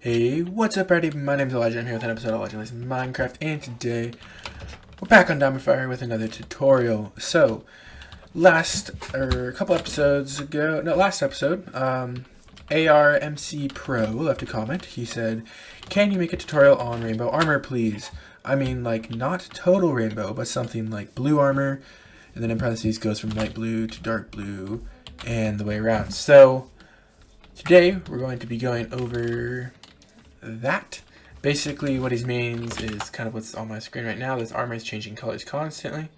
Hey, what's up, everybody? My name's Elijah. I'm here with an episode of Legendless Minecraft, and today we're back on DiamondFire with another tutorial. So, last episode, ARMC Pro left a comment. He said, "Can you make a tutorial on rainbow armor, please? I mean, like, not total rainbow, but something like blue armor." And then in parentheses goes from light blue to dark blue and the way around. So, today we're going to be going over that. Basically what he means is kind of what's on my screen right now. This armor is changing colors constantly,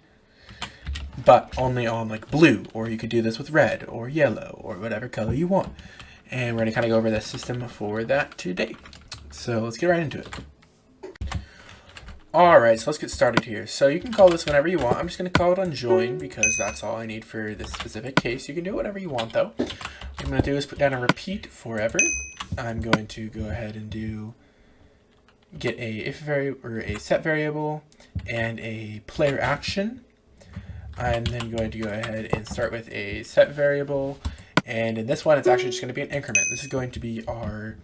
but only on like blue, or you could do this with red or yellow or whatever color you want. And we're going to kind of go over the system for that today. So let's get right into it. Alright, so let's get started here. So you can call this whenever you want. I'm just going to call it unjoin because that's all I need for this specific case. You can do whatever you want though. What I'm going to do is put down a repeat forever. I'm going to go ahead and get a set variable and a player action. I'm then going to go ahead and start with a set variable, and in this one it's actually just going to be an increment. This is going to be our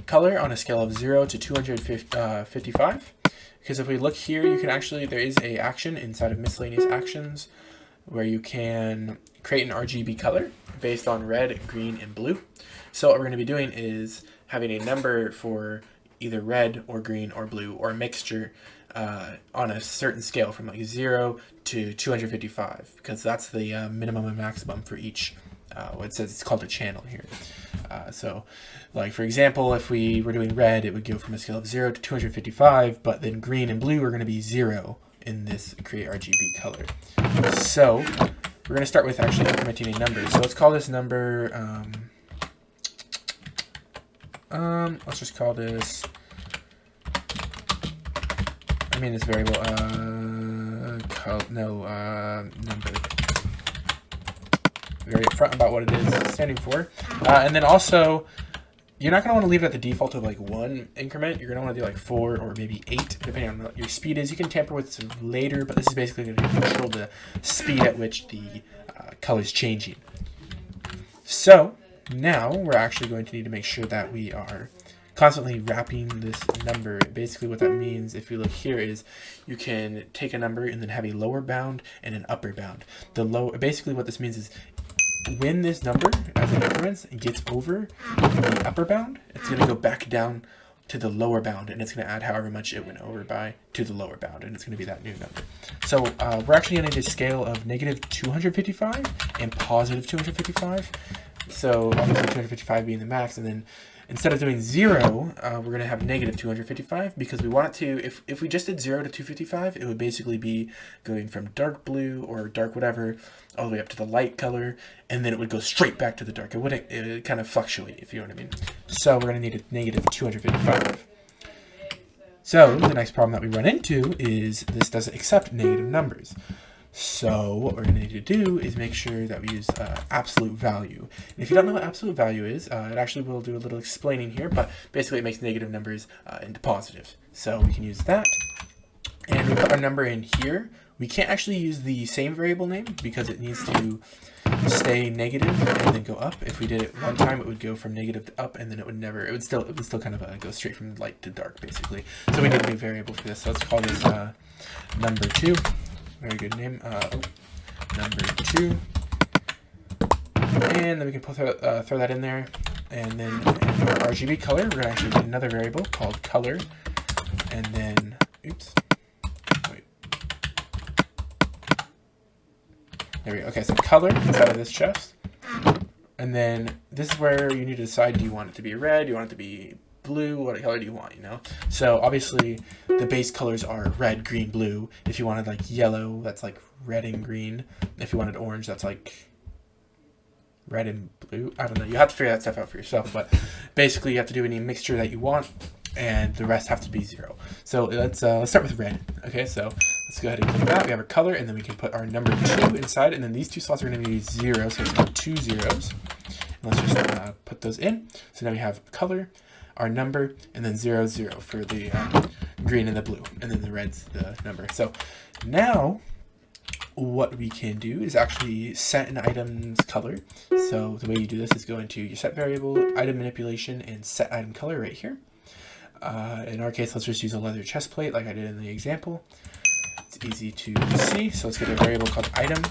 color on a scale of 0 to 255. Because if we look here, you can actually, there is a action inside of miscellaneous actions where you can create an RGB color based on red, green, and blue. So what we're going to be doing is having a number for either red or green or blue or a mixture on a certain scale from like 0 to 255, because that's the minimum and maximum for each. What it says, it's called a channel here. So like for example, if we were doing red, it would go from a scale of 0 to 255, but then green and blue are going to be 0 in this create RGB color. So we're going to start with actually incrementing a number. So let's call this number, let's just call this, this variable, number. Very upfront about what it is standing for. And then also, you're not going to want to leave it at the default of like 1 increment. You're going to want to do like 4 or maybe 8, depending on what your speed is. You can tamper with this later, but this is basically going to control the speed at which the color is changing. So now we're actually going to need to make sure that we are constantly wrapping this number. Basically what that means, if you look here, is you can take a number and then have a lower bound and an upper bound. Basically what this means is when this number, as it increments, gets over the upper bound, it's going to go back down to the lower bound, and it's going to add however much it went over by to the lower bound, and it's going to be that new number. So we're actually going to need a scale of negative 255 and positive 255. So obviously 255 being the max, and then instead of doing 0, we're going to have negative 255, because we want it to, if we just did 0 to 255, it would basically be going from dark blue or dark whatever all the way up to the light color, and then it would go straight back to the dark. It would kind of fluctuate, if you know what I mean. So we're going to need a negative 255. So the next problem that we run into is this doesn't accept negative numbers. So what we're going to need to do is make sure that we use absolute value. And if you don't know what absolute value is, it actually will do a little explaining here, but basically it makes negative numbers into positives. So we can use that, and we put our number in here. We can't actually use the same variable name because it needs to stay negative and then go up. If we did it one time, it would go from negative to up, and then it would still kind of go straight from light to dark, basically. So we need a new variable for this. So let's call this number 2. Very good name. Number 2. And then we can throw that in there. And then in our RGB color, we're going to actually get another variable called color. And then, oops. Wait. There we go. Okay, so color inside of this chest. And then this is where you need to decide, do you want it to be red? Do you want it to be blue? What color do you want, So obviously the base colors are red, green, blue. If you wanted like yellow, that's like red and green. If you wanted orange, that's like red and blue. I don't know, you have to figure that stuff out for yourself, but basically you have to do any mixture that you want, and the rest have to be 0. So let's start with red. Okay, so let's go ahead and click that. We have our color, and then we can put our number 2 inside, and then these 2 slots are going to be 0, so it's got 2 zeros. And let's just put those in. So now we have color, our number, and then 0, 0 for the green and the blue, and then the red's the number. So now what we can do is actually set an item's color. So the way you do this is go into your set variable, item manipulation, and set item color right here. In our case, let's just use a leather chest plate like I did in the example. It's easy to see. So let's get a variable called item.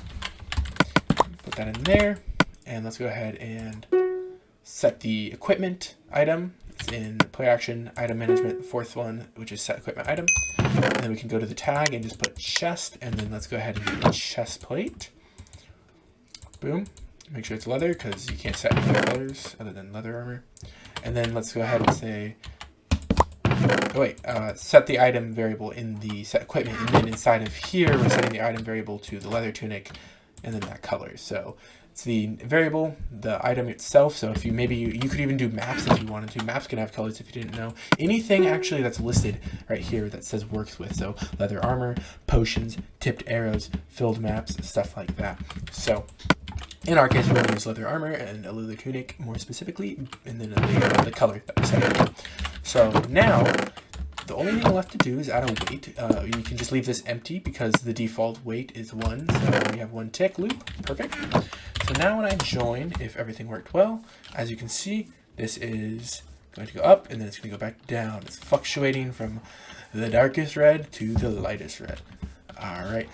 Put that in there. And let's go ahead and set the equipment item. It's in play action, item management, the fourth one, which is set equipment item. And then we can go to the tag and just put chest. And then let's go ahead and get the chest plate. Boom. Make sure it's leather because you can't set any other colors other than leather armor. And then let's go ahead and say, set the item variable in the set equipment. And then inside of here, we're setting the item variable to the leather tunic and then that color. So it's the variable, the item itself. So if you you could even do maps if you wanted to. Maps can have colors if you didn't know. Anything actually that's listed right here that says works with. So leather armor, potions, tipped arrows, filled maps, stuff like that. So in our case, we're going to use leather armor and a leather tunic more specifically, and then the color that we're setting. So now, the only thing left to do is add a weight. You can just leave this empty because the default weight is 1. So we have 1 tick loop. Perfect. So now when I join, if everything worked well, as you can see, this is going to go up and then it's going to go back down. It's fluctuating from the darkest red to the lightest red. All right.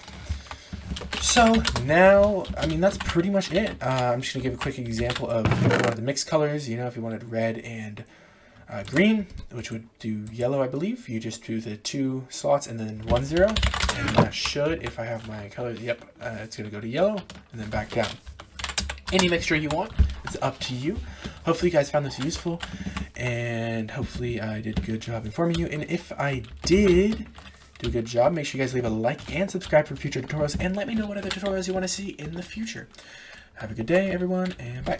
So now, I mean, that's pretty much it. I'm just going to give a quick example of if you wanted the mixed colors. You know, if you wanted red and green, which would do yellow, I believe, you just do the 2 slots and then 1 0. And that should, if I have my colors, yep, it's going to go to yellow and then back down. Any mixture you want, it's up to you. Hopefully you guys found this useful, and hopefully I did a good job informing you. And if I did do a good job, make sure you guys leave a like and subscribe for future tutorials, and let me know what other tutorials you want to see in the future. Have a good day, everyone, and bye.